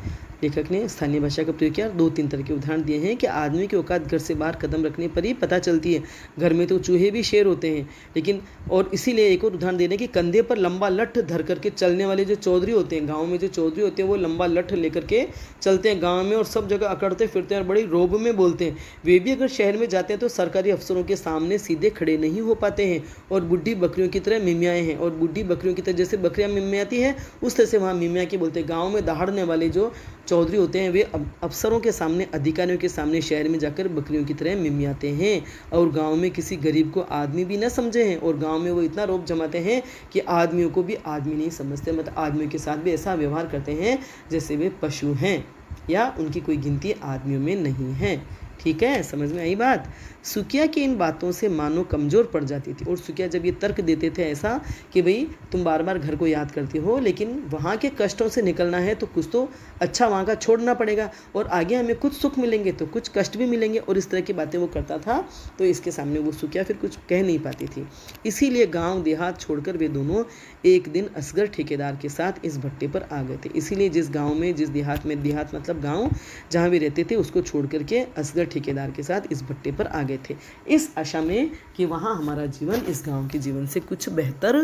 लेखक ने स्थानीय भाषा का प्रयोग किया, 2-3 तरह के उदाहरण दिए हैं कि आदमी की औकात घर से बाहर कदम रखने पर ही पता चलती है। घर में तो चूहे भी शेर होते हैं, लेकिन और इसीलिए एक और उदाहरण दे रहे हैं कि कंधे पर लंबा लट्ठ धर करके चलने वाले जो चौधरी होते हैं, गाँव में जो चौधरी होते हैं वो लंबा लट्ठ लेकर के चलते हैं गाँव में और सब जगह अकड़ते फिरते हैं और बड़ी रोब में बोलते हैं। वे भी अगर शहर में जाते हैं तो सरकारी अफसरों के सामने सीधे खड़े नहीं हो पाते हैं और बुढ़ी बकरियों की तरह मिमियाए हैं। और बुढ़ी बकरियों की तरह जैसे बकरियाँ मिमियाती हैं उस तरह से वहाँ मिमिया की बोलते हैं। गाँव में दहाड़ने वाले जो चौधरी होते हैं वे अफसरों के सामने, अधिकारियों के सामने शहर में जाकर बकरियों की तरह मिमियाते हैं और गांव में किसी गरीब को आदमी भी न समझे हैं। और गांव में वो इतना रौब जमाते हैं कि आदमियों को भी आदमी नहीं समझते, मतलब आदमियों के साथ भी ऐसा व्यवहार करते हैं जैसे वे पशु हैं या उनकी कोई गिनती आदमियों में नहीं है। ठीक है, समझ में आई बात। सुकिया की इन बातों से मानो कमज़ोर पड़ जाती थी। और सुकिया जब ये तर्क देते थे ऐसा कि भाई तुम बार बार घर को याद करती हो, लेकिन वहाँ के कष्टों से निकलना है तो कुछ तो अच्छा वहाँ का छोड़ना पड़ेगा और आगे हमें कुछ सुख मिलेंगे तो कुछ कष्ट भी मिलेंगे, और इस तरह की बातें वो करता था। तो इसके सामने वो सुकिया फिर कुछ कह नहीं पाती थी। इसीलिए गाँव देहात छोड़कर वे दोनों एक दिन असगर ठेकेदार के साथ इस भट्टे पर आ गए थे। इसीलिए जिस गाँव में, जिस देहात में, देहात मतलब गाँव जहाँ वे रहते थे, उसको छोड़ करके असगर ठेकेदार के साथ इस भट्टे पर आ गए थे, इस आशा में कि वहाँ हमारा जीवन इस गांव के जीवन से कुछ बेहतर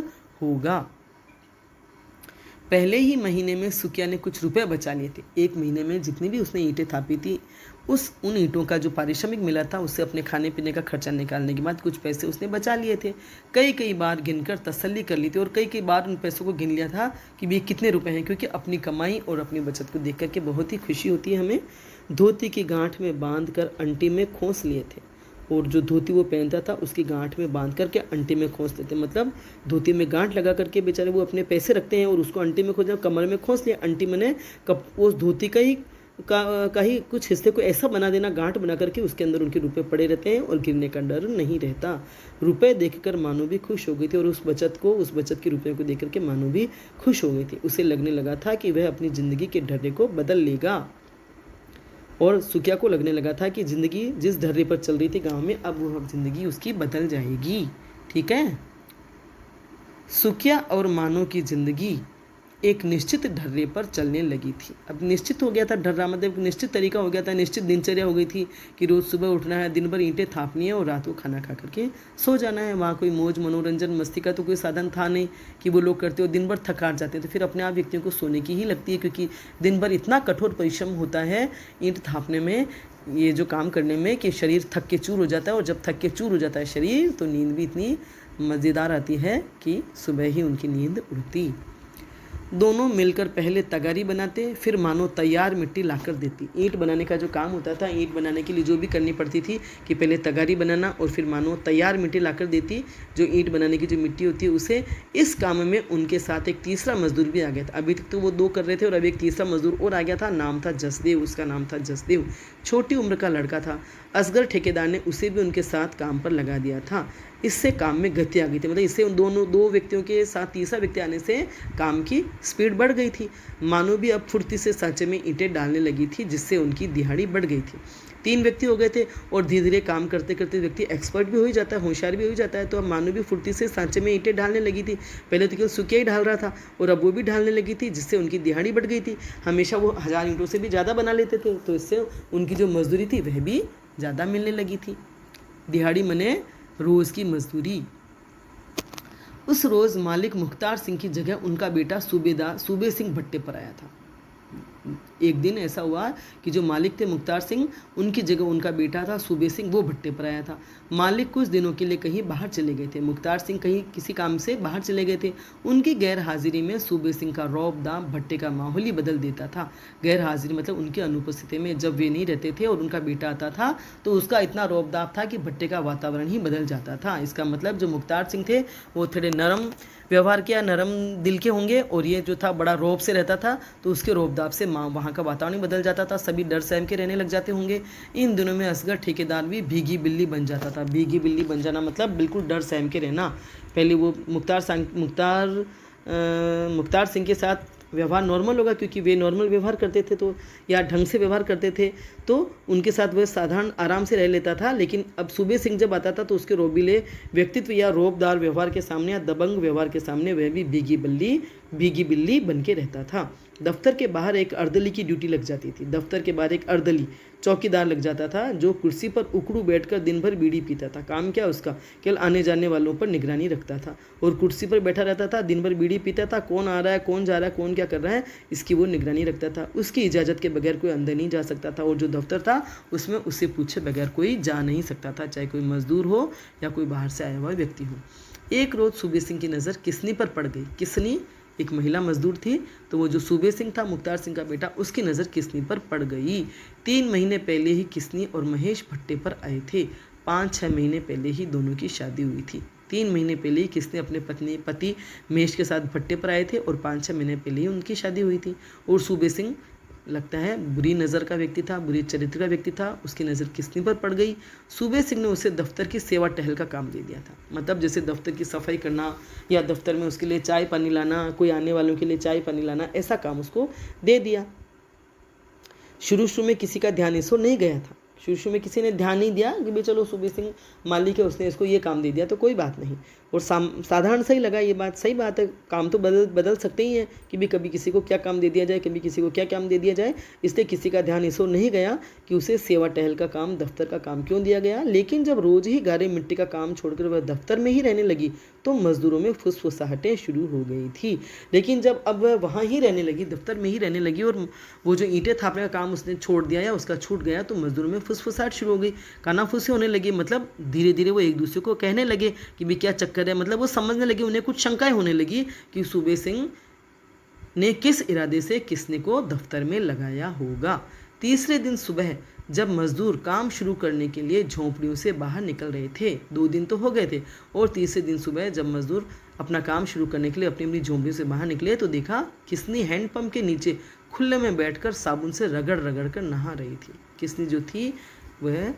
होगा। पहले ही महीने में सुकिया ने कुछ रुपए बचा लिए थे। एक महीने में जितनी भी उसने ईंटें थापी थी, उन ईंटों का जो पारिश्रमिक मिला था उससे अपने खाने पीने का खर्चा निकालने के बाद कुछ पैसे उसने बचा लिए थे। कई बार गिनकर तसल्ली कर ली थी और कई बार उन पैसों को गिन लिया था कि ये कितने रुपए हैं, क्योंकि अपनी कमाई और अपनी बचत को देख करके बहुत ही खुशी होती है हमें। धोती की गांठ में बांध कर अंटी में खोस लिए थे, और जो धोती वो पहनता था उसकी गांठ में बांध करके अंटी में खोस देते, मतलब धोती में गांठ लगा करके बेचारे वो अपने पैसे रखते हैं और उसको अंटी में खोस, कमर में खोस लिया। अंटी मैंने उस धोती का ही कुछ हिस्से को ऐसा बना देना, गांठ बना करके उसके अंदर उनके रुपए पड़े रहते हैं और गिरने का डर नहीं रहता। रुपए देखकर मानो भी खुश हो गई थी और उस बचत के रुपये को देख करके मानो भी खुश हो गई थी। उसे लगने लगा था कि वह अपनी ज़िंदगी के ढर्रे को बदल लेगा, और सुकिया को लगने लगा था कि ज़िंदगी जिस ढर्रे पर चल रही थी गांव में, अब वो ज़िंदगी उसकी बदल जाएगी। ठीक है, सुकिया और मानो की ज़िंदगी एक निश्चित ढर्रे पर चलने लगी थी। अब निश्चित हो गया था ढर्रा, मतलब एक निश्चित तरीका हो गया था, निश्चित दिनचर्या हो गई थी कि रोज़ सुबह उठना है, दिन भर ईंटें थापनी है और रात को खाना खा करके सो जाना है। वहाँ कोई मौज मनोरंजन मस्ती का तो कोई साधन था नहीं कि वो लोग करते हो। दिन भर थकान जाते हैं तो फिर अपने आप व्यक्तियों को सोने की ही लगती है, क्योंकि दिन भर इतना कठोर परिश्रम होता है ईंट थापने में, ये जो काम करने में, कि शरीर थक के चूर हो जाता है। और जब थक के चूर हो जाता है शरीर तो नींद भी इतनी मज़ेदार आती है कि सुबह ही उनकी नींद उड़ती। दोनों मिलकर पहले तगारी बनाते, फिर मानो तैयार मिट्टी लाकर देती। ईंट बनाने का जो काम होता था, ईंट बनाने के लिए जो भी करनी पड़ती थी कि पहले तगारी बनाना और फिर मानो तैयार मिट्टी लाकर देती, जो ईंट बनाने की जो मिट्टी होती है उसे। इस काम में उनके साथ एक तीसरा मजदूर भी आ गया था। अभी तक तो वो 2 कर रहे थे और अब एक तीसरा मजदूर और आ गया था, नाम था जसदेव। उसका नाम था जसदेव, छोटी उम्र का लड़का था। असगर ठेकेदार ने उसे भी उनके साथ काम पर लगा दिया था। इससे काम में गति आ गई थी, मतलब इससे उन दोनों 2 व्यक्तियों के साथ तीसरा व्यक्ति आने से काम की स्पीड बढ़ गई थी। मानो भी अब फुर्ती से सांचे में ईंटें डालने लगी थी, जिससे उनकी दिहाड़ी बढ़ गई थी। 3 व्यक्ति हो गए थे और धीरे धीरे काम करते करते व्यक्ति एक्सपर्ट भी हो ही जाता है, होशियार भी हो ही जाता है। तो अब मानो भी फुर्ती से सांचे में ईंटें डालने लगी थी। पहले तो केवल सुकिया ही ढाल रहा था और अब वो भी ढालने लगी थी, जिससे उनकी दिहाड़ी बढ़ गई थी। हमेशा वो 1000 ईंटों से भी ज़्यादा बना लेते थे, तो इससे उनकी जो मजदूरी थी वह भी ज़्यादा मिलने लगी थी। दिहाड़ी मने रोज़ की मजदूरी। उस रोज़ मालिक मुख्तार सिंह की जगह उनका बेटा सूबे सिंह भट्टे पर आया था। एक दिन ऐसा हुआ कि जो मालिक थे मुख्तार सिंह, उनकी जगह उनका बेटा था सूबे सिंह, वो भट्टे पर आया था। मालिक कुछ दिनों के लिए कहीं बाहर चले गए थे। मुख्तार सिंह कहीं किसी काम से बाहर चले गए थे। उनकी गैर हाजिरी में सूबे सिंह का रौब दाम भट्टे का माहौल ही बदल देता था। गैर हाजिरी मतलब उनकी अनुपस्थिति में जब वे नहीं रहते थे और उनका बेटा आता था तो उसका इतना रौब दाम था कि भट्टे का वातावरण ही बदल जाता था। इसका मतलब जो मुख्तार सिंह थे वो थोड़े नरम व्यवहार किया, नरम दिल के होंगे, और ये जो था बड़ा रौब से रहता था, तो उसके रौबदाब से वहाँ का वातावरण बदल जाता था। सभी डर सहम के रहने लग जाते होंगे। इन दिनों में असगर ठेकेदार भी भीगी बिल्ली बन जाता था। भीगी बिल्ली बन जाना मतलब बिल्कुल डर सहम के रहना। पहले वो मुख्तार सिंह के साथ व्यवहार नॉर्मल होगा, क्योंकि वे नॉर्मल व्यवहार करते थे तो या ढंग से व्यवहार करते थे, तो उनके साथ वह साधारण आराम से रह लेता था। लेकिन अब सूबे सिंह जब आता था तो उसके रोबीले व्यक्तित्व या रौबदार व्यवहार के सामने या दबंग व्यवहार के सामने वह भी भीगी बिल्ली बन के रहता था। दफ्तर के बाहर एक अर्दली की ड्यूटी लग जाती थी। दफ्तर के बाहर एक अर्दली चौकीदार लग जाता था, जो कुर्सी पर उकड़ू बैठकर दिन भर बीड़ी पीता था। काम क्या उसका, केवल आने जाने वालों पर निगरानी रखता था और कुर्सी पर बैठा रहता था, दिन भर बीड़ी पीता था। कौन आ रहा है, कौन जा रहा है, कौन क्या कर रहा है, इसकी वो निगरानी रखता था। उसकी इजाज़त के बगैर कोई अंदर नहीं जा सकता था, और जो दफ्तर था उसमें उससे पूछे बगैर कोई जा नहीं सकता था, चाहे कोई मजदूर हो या कोई बाहर से आया हुआ व्यक्ति हो। एक रोज़ सूबे सिंह की नज़र किसनी पर पड़ गई। किसनी एक महिला मजदूर थी, तो वो जो सूबे सिंह था, मुख्तार सिंह का बेटा, उसकी नज़र किसनी पर पड़ गई। 3 महीने पहले ही किसनी और महेश भट्टे पर आए थे। 5-6 महीने पहले ही दोनों की शादी हुई थी। 3 महीने पहले ही किसने अपने पति महेश के साथ भट्टे पर आए थे और 5-6 महीने पहले ही उनकी शादी हुई थी। और सूबे सिंह लगता है बुरी नज़र का व्यक्ति था, बुरी चरित्र का व्यक्ति था। उसकी नज़र किसनी पर पड़ गई। सूबे सिंह ने उसे दफ्तर की सेवा टहल का काम दे दिया था। मतलब जैसे दफ्तर की सफाई करना या दफ्तर में उसके लिए चाय पानी लाना, कोई आने वालों के लिए चाय पानी लाना, ऐसा काम उसको दे दिया। शुरू में किसी का ध्यान इस ओर नहीं गया था। शुरू में किसी ने ध्यान नहीं दिया कि भाई चलो सूबे सिंह मालिक है, उसने इसको ये काम दे दिया तो कोई बात नहीं, और साधारण सही लगा। ये बात सही बात है, काम तो बदल सकते ही हैं कि भी कभी किसी को क्या काम दे दिया जाए, कभी किसी को क्या काम दे दिया जाए। इसलिए किसी का ध्यान इस ओर नहीं गया कि उसे सेवा टहल का काम, दफ्तर का काम क्यों दिया गया। लेकिन जब रोज़ ही गारे मिट्टी का काम छोड़कर वह दफ्तर में ही रहने लगी तो मजदूरों में फुसफुसाहटें शुरू हो गई थी। लेकिन जब अब वह वहाँ ही रहने लगी, दफ्तर में ही रहने लगी, और वो जो ईंटें थापने का काम उसने छोड़ दिया या उसका छूट गया, तो मजदूरों में फुसफुसाहट शुरू हो गई, कानाफूसी होने लगी। मतलब धीरे धीरे वो एक दूसरे को कहने लगे कि भी क्या चक्कर है। मतलब वो समझने लगे, उन्हें कुछ शंकाएं होने लगी कि सूबे सिंह ने किस इरादे से किसने को दफ्तर में लगाया होगा। तीसरे दिन सुबह जब मजदूर काम शुरू करने के लिए झोंपड़ियों से बाहर निकल रहे थे, 2 दिन तो हो गए थे, और तीसरे दिन सुबह जब मजदूर अपना काम शुरू करने के लिए अपनी अपनी झोंपड़ियों से बाहर निकले तो देखा किसनी हैंडपंप के नीचे खुले में बैठकर साबुन से रगड़ रगड़ कर नहा रही थी। किसनी जो थी वह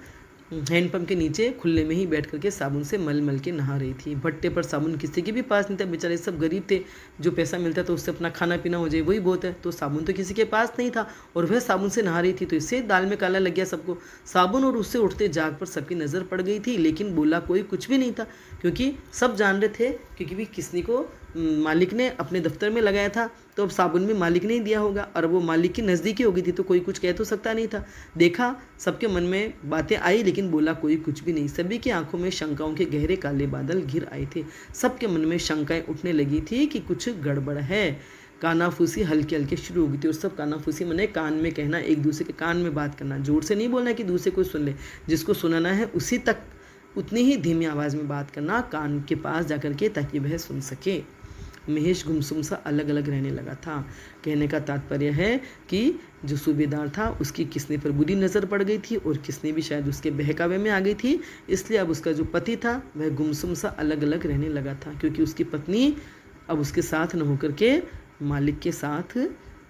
हैंडपंप के नीचे खुले में ही बैठ करके साबुन से मल मल के नहा रही थी। भट्टे पर साबुन किसी के भी पास नहीं था, बेचारे सब गरीब थे, जो पैसा मिलता तो उससे अपना खाना पीना हो जाए वही बहुत है। तो साबुन तो किसी के पास नहीं था और वह साबुन से नहा रही थी, तो इससे दाल में काला लग गया सबको। साबुन और उससे उठते जाग पर सबकी नज़र पड़ गई थी, लेकिन बोला कोई कुछ भी नहीं था, क्योंकि सब जान रहे थे, क्योंकि भी किसनी को मालिक ने अपने दफ्तर में लगाया था, तो अब साबुन भी मालिक ने ही दिया होगा, और वो मालिक की नज़दीकी होगी थी, तो कोई कुछ कह तो सकता नहीं था। देखा सबके मन में बातें आई, लेकिन बोला कोई कुछ भी नहीं। सभी की आंखों में शंकाओं के गहरे काले बादल घिर आए थे। सबके मन में शंकाएं उठने लगी थी कि कुछ गड़बड़ है। कानाफूसी हल्के हल्के शुरू हो गई थी, और सब कानाफूसी मने कान में कहना, एक दूसरे के कान में बात करना, जोर से नहीं बोलना कि दूसरे कोई सुन ले, जिसको सुनाना है उसी तक उतनी ही धीमी आवाज़ में बात करना, कान के पास जाकर के, ताकि वह सुन सके। महेश गुमसुम सा अलग अलग रहने लगा था। कहने का तात्पर्य है कि जो सूबेदार था उसकी किसने पर बुरी नज़र पड़ गई थी और किसने भी शायद उसके बहकावे में आ गई थी, इसलिए अब उसका जो पति था वह गुमसुम सा अलग अलग रहने लगा था, क्योंकि उसकी पत्नी अब उसके साथ न होकर के मालिक के साथ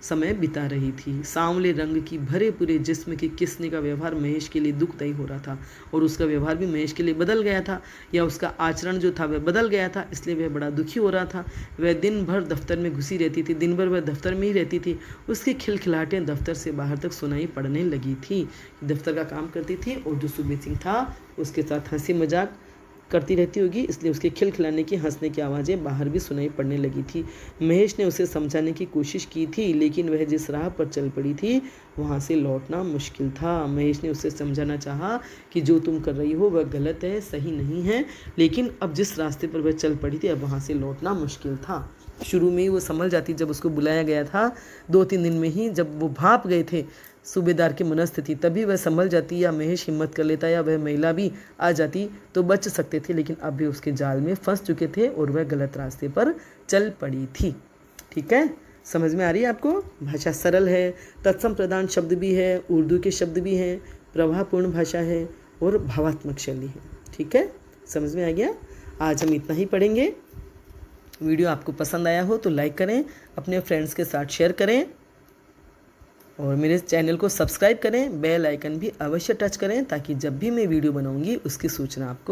समय बिता रही थी। सांवले रंग की भरे पूरे जिस्म की किसने का व्यवहार महेश के लिए दुखदायी हो रहा था और उसका व्यवहार भी महेश के लिए बदल गया था, या उसका आचरण जो था वह बदल गया था, इसलिए वह बड़ा दुखी हो रहा था। वह दिन भर दफ्तर में घुसी रहती थी, दिन भर वह दफ्तर में ही रहती थी। उसकी खिलखिलाहटें दफ्तर से बाहर तक सुनाई पड़ने लगी थी। दफ्तर का काम करती थी और जो सूबे सिंह था उसके साथ हंसी मजाक करती रहती होगी, इसलिए उसके खिलखिलाने की हंसने की आवाज़ें बाहर भी सुनाई पड़ने लगी थी। महेश ने उसे समझाने की कोशिश की थी, लेकिन वह जिस राह पर चल पड़ी थी वहाँ से लौटना मुश्किल था। महेश ने उसे समझाना चाहा कि जो तुम कर रही हो वह गलत है, सही नहीं है, लेकिन अब जिस रास्ते पर वह चल पड़ी थी अब वहाँ से लौटना मुश्किल था। शुरू में ही वो संभल जाती, जब उसको बुलाया गया था 2-3 दिन में ही, जब वो भाप गए थे सूबेदार की मनस्थिति, तभी वह संभल जाती, या महेश हिम्मत कर लेता, या वह महिला भी आ जाती तो बच सकते थे, लेकिन अब भी उसके जाल में फंस चुके थे और वह गलत रास्ते पर चल पड़ी थी। ठीक है, समझ में आ रही है आपको? भाषा सरल है, तत्सम प्रधान शब्द भी है, उर्दू के शब्द भी हैं, प्रभावपूर्ण भाषा है और भावात्मक शैली है। ठीक है, समझ में आ गया? आज हम इतना ही पढ़ेंगे। वीडियो आपको पसंद आया हो तो लाइक करें, अपने फ्रेंड्स के साथ शेयर करें और मेरे चैनल को सब्सक्राइब करें। बेल आइकन भी अवश्य टच करें ताकि जब भी मैं वीडियो बनाऊंगी उसकी सूचना आपको